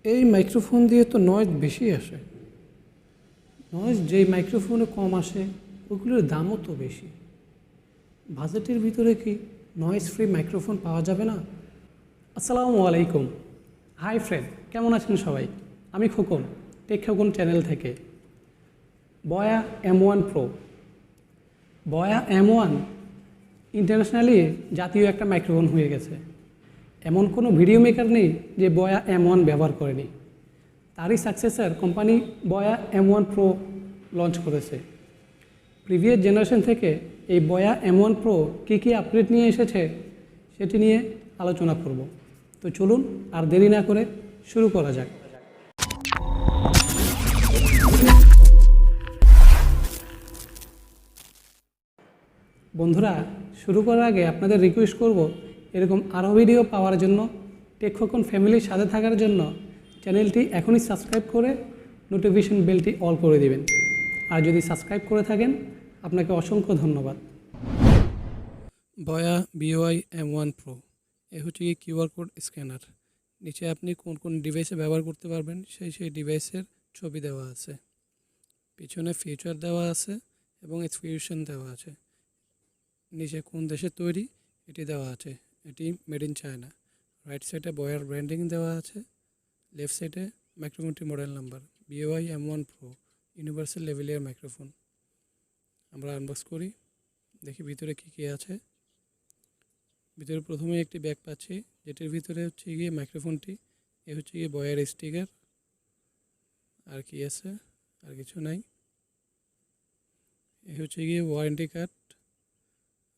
এই মাইক্রোফোন দিয়ে তো নয়েজ বেশি আসে। নয়েজ যেই মাইক্রোফোনে কম আসে ওগুলোর দামও তো বেশি। বাজেটের ভিতরে কি নয়েজ ফ্রি মাইক্রোফোন পাওয়া যাবে না? আসসালামু আলাইকুম। হাই ফ্রেন্ড, কেমন আছেন সবাই? আমি খোকন, KHOKON চ্যানেল থেকে। বয়া M1 প্রো। বয়া M1 ইন্টারন্যাশনালি জাতীয় একটা মাইক্রোফোন হয়ে গেছে। এমন কোনো ভিডিও মেকার নেই যে বয়া M1 ব্যবহার করেনি। তারই সাকসেসর কোম্পানি বয়া M1 প্রো লঞ্চ করেছে। প্রিভিয়াস জেনারেশন থেকে এই বয়া M1 প্রো কী আপডেট নিয়ে এসেছে সেটি নিয়ে আলোচনা করব। তো চলুন আর দেরি না করে শুরু করা যাক। বন্ধুরা, শুরু করার আগে আপনাদের রিকোয়েস্ট করব, এরকম আরও ভিডিও পাওয়ার জন্য, KHOKON ফ্যামিলির সাথে থাকার জন্য চ্যানেলটি এখনই সাবস্ক্রাইব করে নোটিফিকেশন বেলটি অল করে দিবেন। আর যদি সাবস্ক্রাইব করে থাকেন আপনাকে অসংখ্য ধন্যবাদ। বয়া BOI M1 প্রো এ হচ্ছে কি QR কোড স্ক্যানার। নিচে আপনি কোন কোন ডিভাইসে ব্যবহার করতে পারবেন সেই ডিভাইসের ছবি দেওয়া আছে। পিছনে ফিচার দেওয়া আছে এবং এক্সপ্লিকেশন দেওয়া আছে। নিচে কোন দেশে তৈরি এটি দেওয়া আছে, এটি মেড ইন চায়না। রাইট সাইডে বয়ার ব্র্যান্ডিং দেওয়া আছে, লেফট সাইডে মাইক্রোফোনটি model number BOI M1 pro universal lavalier microphone. আমরা আনবক্স করি, দেখি ভিতরে কী আছে। ভিতরে প্রথমে একটি ব্যাগ পাচ্ছি, যেটির ভিতরে হচ্ছে গিয়ে মাইক্রোফোনটি, এ হচ্ছে গিয়ে বয়ার স্টিকার। আর কি আছে? আর কিছু নাই। এ হচ্ছে গিয়ে ওয়ারেন্টি কার্ড।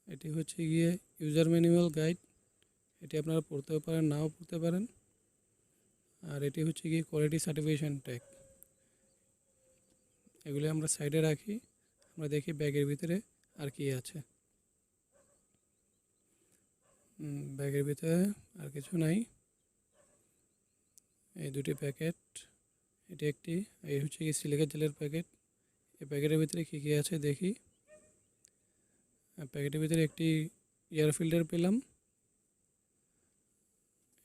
এটি হচ্ছে গিয়ে ইউজার ম্যানুয়াল গাইড, এটি আপনারা পড়তেও পারেন, নাও পড়তে পারেন। আর এটি হচ্ছে গিয়ে কোয়ালিটি সার্টিফিকেশন ট্যাগ। এগুলি আমরা সাইডে রাখি। আমরা দেখি ব্যাগের ভিতরে আর কি আছে। ব্যাগের ভিতরে আর কিছু নাই। এই দুটি প্যাকেট, এটি একটি, এই হচ্ছে কি সিলিকা জেলের প্যাকেট। এই প্যাকেটের ভিতরে কী আছে দেখি। প্যাকেটের ভিতরে একটি এয়ার ফিল্টার পেলাম,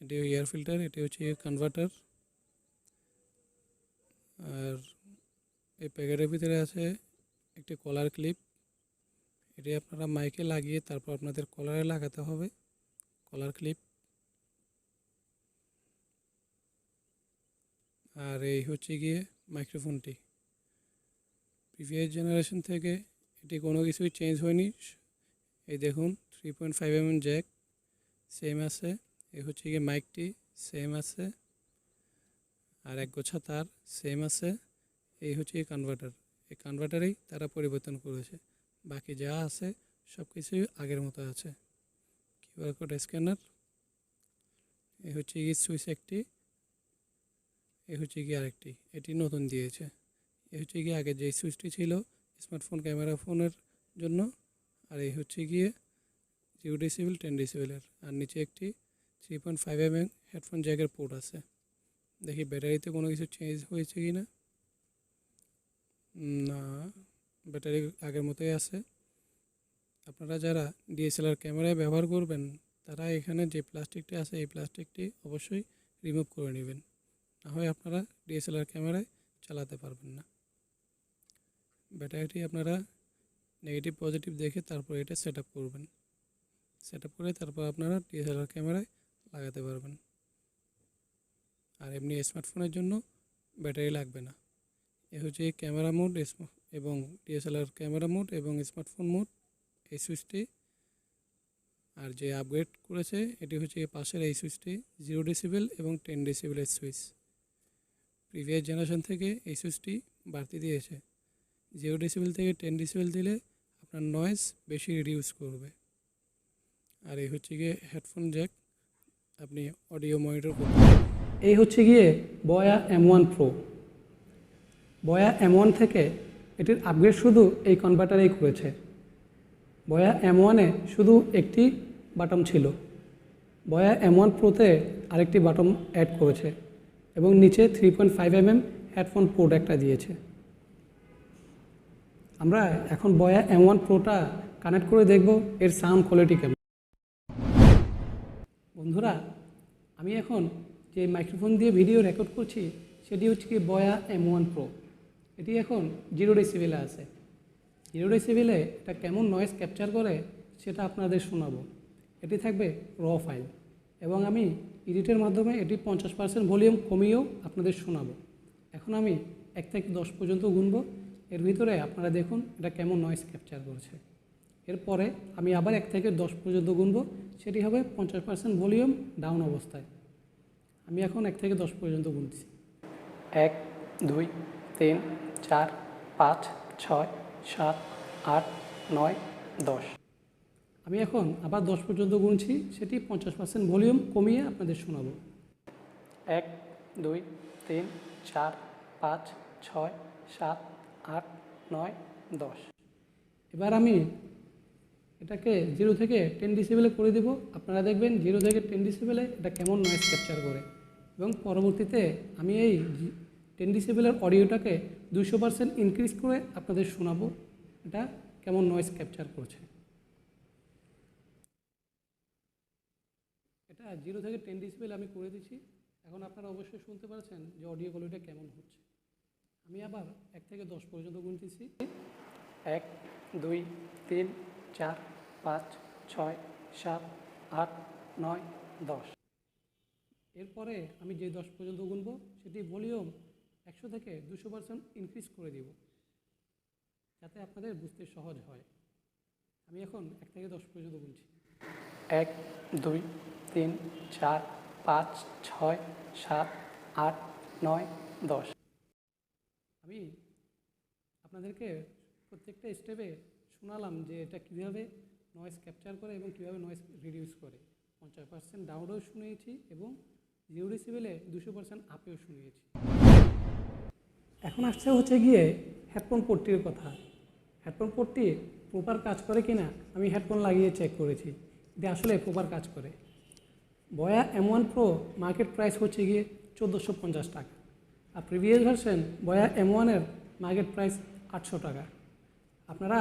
এটি এয়ার ফিল্টার, এটি হচ্ছে কনভার্টার। আর এই প্যাকেটের ভিতরে আছে একটি কলার ক্লিপ, এটি আপনারা মাইকে লাগিয়ে তারপর আপনাদের কলারে লাগাতে হবে, কলার ক্লিপ। আর এই হচ্ছে গিয়ে মাইক্রোফোনটি। প্রিভিয়াস জেনারেশন থেকে এটি কোনো কিছুই চেঞ্জ হয়নি। এই দেখুন 3.5mm জ্যাক সেম আছে। এই হচ্ছে গিয়ে মাইকটি সেম আছে। আর এক গোছা তার সেম আছে। এই হচ্ছে এই কনভার্টার, এই কনভার্টারেই তারা পরিবর্তন করেছে। বাকি যা আছে সব কিছুই আগের মতো আছে। QR code scanner. এই হচ্ছে গিয়ে সুইচ একটি, এই হচ্ছে গিয়ে আরেকটি, এটি নতুন দিয়েছে। এই হচ্ছে গিয়ে আগে যে সুইচটি ছিল স্মার্টফোন ক্যামেরা ফোনের জন্য। আর এই হচ্ছে গিয়ে 0 ডেসিবেল 10 ডেসিবেলের। আর নিচে একটি 3.5mm হেডফোন জ্যাকের পোর্ট আছে। দেখি ব্যাটারিতে কোনো কিছু চেঞ্জ হয়েছে কি না। না, ব্যাটারি আগের মতোই আছে। আপনারা যারা DSLR ক্যামেরায় ব্যবহার করবেন তারা এখানে যে প্লাস্টিকটি আছে এই প্লাস্টিকটি অবশ্যই রিমুভ করে নেবেন, না হয় আপনারা DSLR ক্যামেরায় চালাতে পারবেন না। ব্যাটারিটি আপনারা নেগেটিভ পজিটিভ দেখে তারপর এটা সেট আপ করবেন। সেট আপ করে তারপর আপনারা DSLR ক্যামেরায় লাগাতে পারবেন। আর এমনি স্মার্টফোনের জন্য ব্যাটারি লাগবে না। এ হচ্ছে ক্যামেরা মোড এবং DSLR ক্যামেরা মোড এবং স্মার্টফোন মোড, এই সুইচটি। আর যে আপগ্রেড করেছে এটি হচ্ছে পাশের এই সুইচটি 0 ডেসিবেল এবং 10 ডেসিবেলের সুইচ। প্রিভিয়াস জেনারেশন থেকে এই সুইচটি বাড়তি দিয়েছে। 0 ডেসিবেল থেকে 10 ডেসিবেল দিলে আপনার নয়েজ বেশি রিডিউস করবে। আর এই হচ্ছে গিয়ে হেডফোন জ্যাক, আপনি অডিও মনিটর করবেন। এই হচ্ছে গিয়ে বয়া M1 প্রো। বয়া M1 থেকে এটির আপগ্রেড শুধু এই কনভার্টারেই করেছে। বয়া M1-এ শুধু একটি বাটন ছিল, বয়া M1 প্রোতে আরেকটি বাটন অ্যাড করেছে এবং নিচে 3.5mm হেডফোন পোর্ট একটা দিয়েছে। আমরা এখন বয়া M1 প্রোটা কানেক্ট করে দেখব এর সাউন্ড কোয়ালিটি কেমন। বন্ধুরা, আমি এখন যে মাইক্রোফোন দিয়ে ভিডিও রেকর্ড করছি সেটি হচ্ছে কি বয়া M1 Pro। এটি এখন 0 ডেসিবেলে আছে। 0 ডেসিবেলে এটা কেমন নয়েজ ক্যাপচার করে সেটা আপনাদের শোনাবো। এটি থাকবে র ফাইল এবং আমি এডিটের মাধ্যমে এটি 50% ভলিউম কমিয়েও আপনাদের শোনাবো। এখন আমি 1 থেকে 10 পর্যন্ত গুনব, এর ভিতরে আপনারা দেখুন এটা কেমন নয়েজ ক্যাপচার করছে। এরপরে আমি আবার 1 থেকে 10 পর্যন্ত গুনব, সেটি হবে 50% ভলিউম ডাউন অবস্থায়। আমি এখন 1 থেকে 10 পর্যন্ত গুনছি। 1 2 3 4 5 6 7 8 9 10। আমি এখন আবার 10 পর্যন্ত গুনছি, সেটি 50% ভলিউম কমিয়ে আপনাদের শোনাবো। 1 2 3 4 5 6 7 8 9 10। এবার আমি এটাকে 0 থেকে 10 ডেসিবেলে করে দেব। আপনারা দেখবেন 0 থেকে 10 ডেসিবেলে এটা কেমন নয়েজ ক্যাপচার করে এবং পরবর্তীতে আমি এই 10 ডেসিবেলের অডিওটাকে 200% ইনক্রিজ করে আপনাদের শোনাবো এটা কেমন নয়েজ ক্যাপচার করছে। এটা 0 থেকে 10 ডেসিবেল আমি করে দিচ্ছি। এখন আপনারা অবশ্যই শুনতে পাচ্ছেন যে অডিও কোয়ালিটি কেমন হচ্ছে। আমি আবার 1 থেকে 10 পর্যন্ত গুনতেছি। 1 2 3 4 5 6 7 8 9 10। এরপরে আমি যে 10 পর্যন্ত গুনবো সেটি ভলিউম 100 থেকে 200% ইনক্রিজ করে দিব, যাতে আপনাদের বুঝতে সহজ হয়। আমি এখন 1 থেকে 10 পর্যন্ত গুনছি। 1 2 3 4 5 6 7 8 9 10। আমি আপনাদেরকে প্রত্যেকটা স্টেপে শোনালাম যে এটা কীভাবে নয়েজ ক্যাপচার করে এবং কীভাবে নয়েজ রিডিউস করে। 50% ডাউনেও শুনিয়েছি এবং 0 ডেসিবেলে 200% আপেও শুনিয়েছি। এখন আসছে হচ্ছে গিয়ে হেডফোন পোর্টটির কথা। হেডফোন পোর্টটি প্রপার কাজ করে কি না আমি হেডফোন লাগিয়ে চেক করেছি, এটা আসলে প্রপার কাজ করে। বয়া M1 Pro মার্কেট প্রাইস হচ্ছে গিয়ে 1450 টাকা, আর প্রিভিয়াস ভার্সন বয়া M1 এর মার্কেট প্রাইস 800 টাকা। আপনারা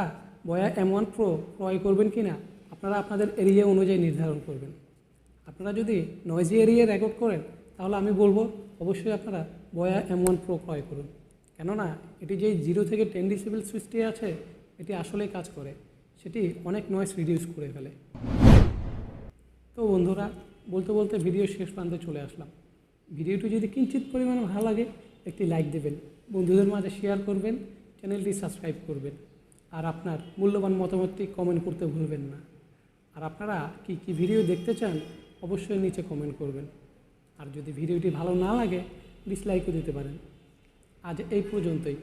বয়া M1 Pro ক্রয় করবেন কি না আপনারা আপনাদের এরিয়া অনুযায়ী নির্ধারণ করবেন। আপনারা যদি নয়েজি এরিয়ায় রেকর্ড করেন তাহলে আমি বলবো অবশ্যই আপনারা বয়া M1 Pro ক্রয় করুন, কেননা এটি যেই 0 থেকে 10 ডেসিবেল সুইচটি আছে এটি আসলেই কাজ করে, সেটি অনেক নয়েজ রিডিউস করে ফেলে। তো বন্ধুরা, বলতে বলতে ভিডিও শেষ প্রান্তে চলে আসলাম। ভিডিওটি যদি কিঞ্চিত পরিমাণে ভালো লাগে একটি লাইক দেবেন, বন্ধুদের মাঝে শেয়ার করবেন, চ্যানেলটি সাবস্ক্রাইব করবেন, আর আপনার মূল্যবান মতামতটি কমেন্ট করতে ভুলবেন না। আর আপনারা কি কি ভিডিও দেখতে চান অবশ্যই নিচে কমেন্ট করবেন। আর যদি ভিডিওটি ভালো না লাগে ডিসলাইকও দিতে পারেন। আজ এই পর্যন্তই।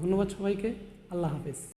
ধন্যবাদ সবাইকে। আল্লাহ হাফেজ।